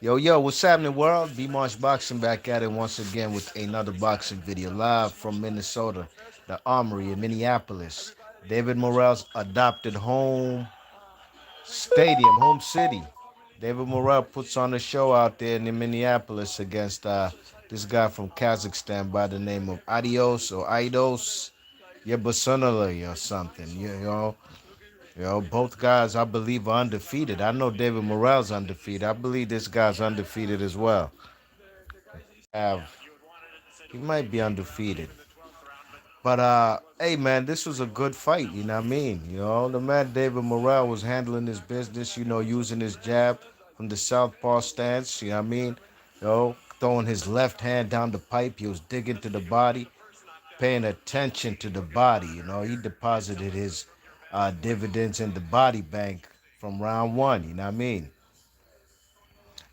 Yo, what's happening, world? B Marsh Boxing back at it once again with another boxing video live from Minnesota, the Armory in Minneapolis. David Morrell's adopted home city. David Morrell puts on a show out there in Minneapolis against this guy from Kazakhstan by the name of Aidos Yerbossynuly or something. Both guys I believe are undefeated. I know David Morrell's undefeated. I believe this guy's undefeated as well. Have He might be undefeated. But hey man, this was a good fight, you know what I mean? The man David Morrell was handling his business, using his jab from the southpaw stance, you know what I mean? Throwing his left hand down the pipe, he was digging to the body, paying attention to the body, he deposited his dividends in the body bank from round one, you know what I mean?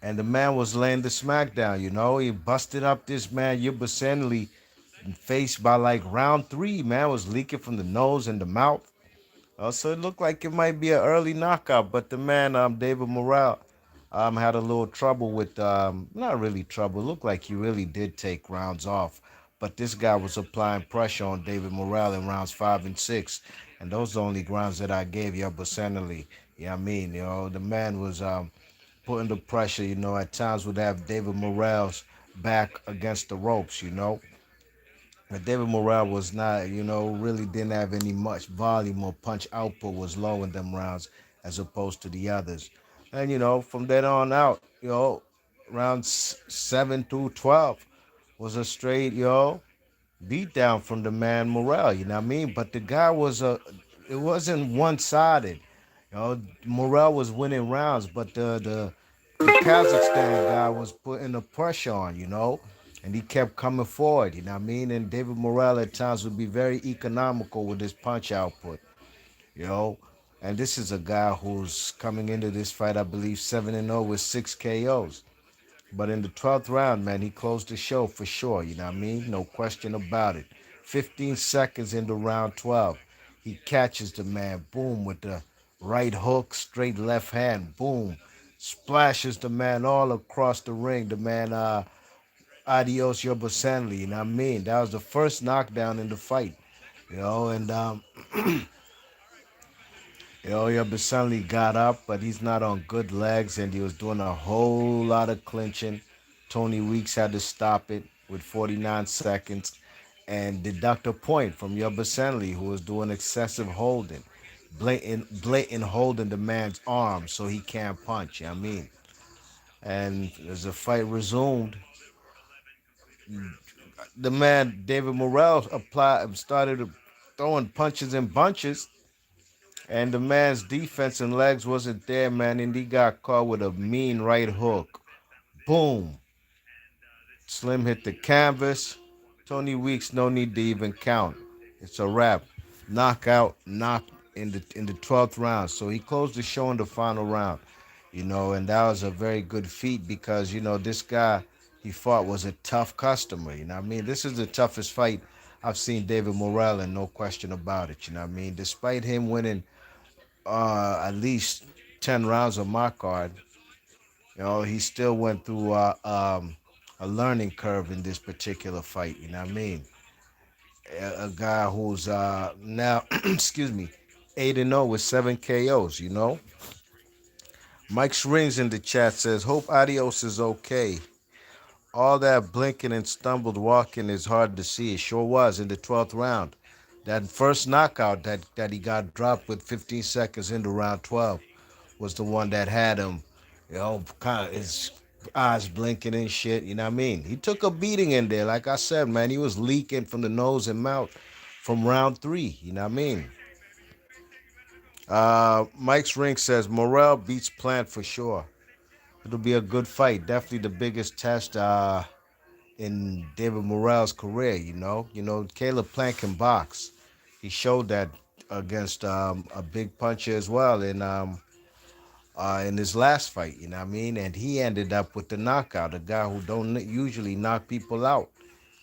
And the man was laying the smackdown, he busted up this man Yerbossynuly faced by like round three, man, was leaking from the nose and the mouth. So it looked like it might be an early knockout, but the man, David Morrell, had a little trouble with, not really trouble. It looked like he really did take rounds off, but this guy was applying pressure on David Morrell in rounds 5 and 6, and those are the only rounds that I gave you, Yerbossynuly. Yeah, I mean, the man was putting the pressure. At times would have David Morrell's back against the ropes. But David Morrell was not, really didn't have any much volume or punch output, was low in them rounds as opposed to the others. And, from then on out, rounds 7 through 12 was a straight, beat down from the man Morrell, you know what I mean? But the guy it wasn't one sided. Morrell was winning rounds, but the Kazakhstan guy was putting the pressure on, and he kept coming forward, you know what I mean? And David Morrell at times would be very economical with his punch output, you know. And this is a guy who's coming into this fight, I believe, 7-0 with 6 KOs. But in the 12th round, man, he closed the show for sure, you know what I mean? No question about it. 15 seconds into round 12, he catches the man, boom, with the right hook, straight left hand, boom. Splashes the man all across the ring. The man, Adios Yerbossynuly, you know what I mean? That was the first knockdown in the fight, and Yerbossynuly got up, but he's not on good legs, and he was doing a whole lot of clinching. Tony Weeks had to stop it with 49 seconds and deduct a point from Yerbossynuly, who was doing excessive holding, blatant holding the man's arm so he can't punch. You know what I mean? And as the fight resumed, the man David Morrell started throwing punches and bunches, and the man's defense and legs wasn't there, man, and he got caught with a mean right hook. Boom. Slim hit the canvas. Tony Weeks, no need to even count. It's a wrap. Knockout, knock in the 12th round. So he closed the show in the final round, and that was a very good feat because, this guy he fought was a tough customer, you know what I mean? This is the toughest fight I've seen David Morrell in, no question about it, you know what I mean? Despite him winning at least 10 rounds on my card, he still went through a learning curve in this particular fight. You know what I mean? A guy who's now, excuse me, 8-0 with 7 KOs. Mike's rings in the chat says, "Hope Adios is okay. All that blinking and stumbled walking is hard to see. It sure was in the 12th round. That first knockout that he got dropped with 15 seconds into round 12 was the one that had him, kind of his eyes blinking and shit. You know what I mean? He took a beating in there. Like I said, man, he was leaking from the nose and mouth from round three. You know what I mean? Mike's ring says Morrell beats Plant for sure. It'll be a good fight. Definitely the biggest test in David Morrell's career. Caleb Plant can box. He showed that against a big puncher as well in his last fight, you know what I mean? And he ended up with the knockout, a guy who don't usually knock people out.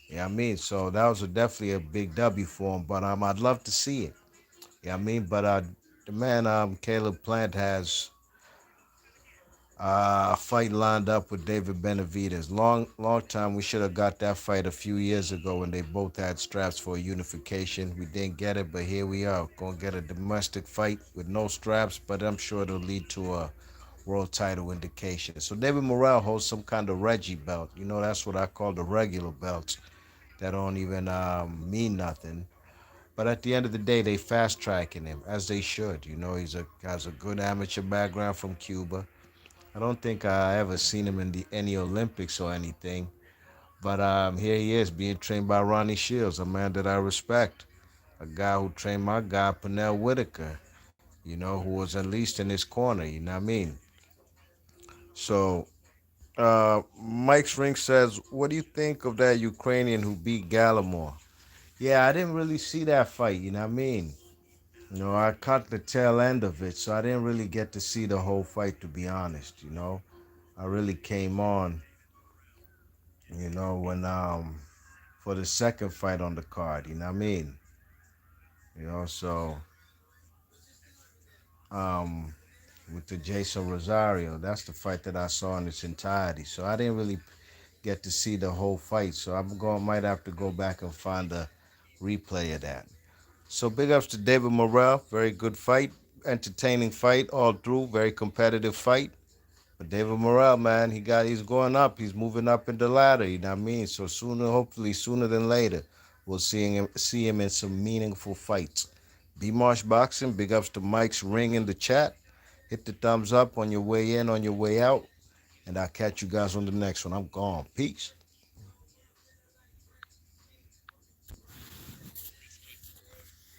You know what I mean? So that was definitely a big W for him. But I'd love to see it. You know what I mean? But the man, Caleb Plant, has A fight lined up with David Benavidez. Long time. We should have got that fight a few years ago when they both had straps for a unification. We didn't get it, but here we are. Gonna get a domestic fight with no straps, but I'm sure it'll lead to a world title indication. So David Morrell holds some kind of Reggie belt. You know, that's what I call the regular belts that don't even mean nothing. But at the end of the day, they fast tracking him as they should. You know, has a good amateur background from Cuba. I don't think I ever seen him in any Olympics or anything. But here he is being trained by Ronnie Shields, a man that I respect, a guy who trained my guy Pernell Whitaker. You know, who was at least in his corner. You know what I mean? So Mike's Ring says, "What do you think of that Ukrainian who beat Gallimore?" Yeah, I didn't really see that fight. You know what I mean? You know, I caught the tail end of it, so I didn't really get to see the whole fight. To be honest, you know, I really came on, when for the second fight on the card. You know what I mean? So um, with the Jason Rosario, that's the fight that I saw in its entirety. So I didn't really get to see the whole fight. So might have to go back and find a replay of that. So big ups to David Morrell. Very good fight. Entertaining fight all through. Very competitive fight. But David Morrell, man, he's going up. He's moving up in the ladder. You know what I mean? So hopefully sooner than later, we'll see him in some meaningful fights. B Marsh Boxing, big ups to Mike's Ring in the chat. Hit the thumbs up on your way in, on your way out. And I'll catch you guys on the next one. I'm gone. Peace.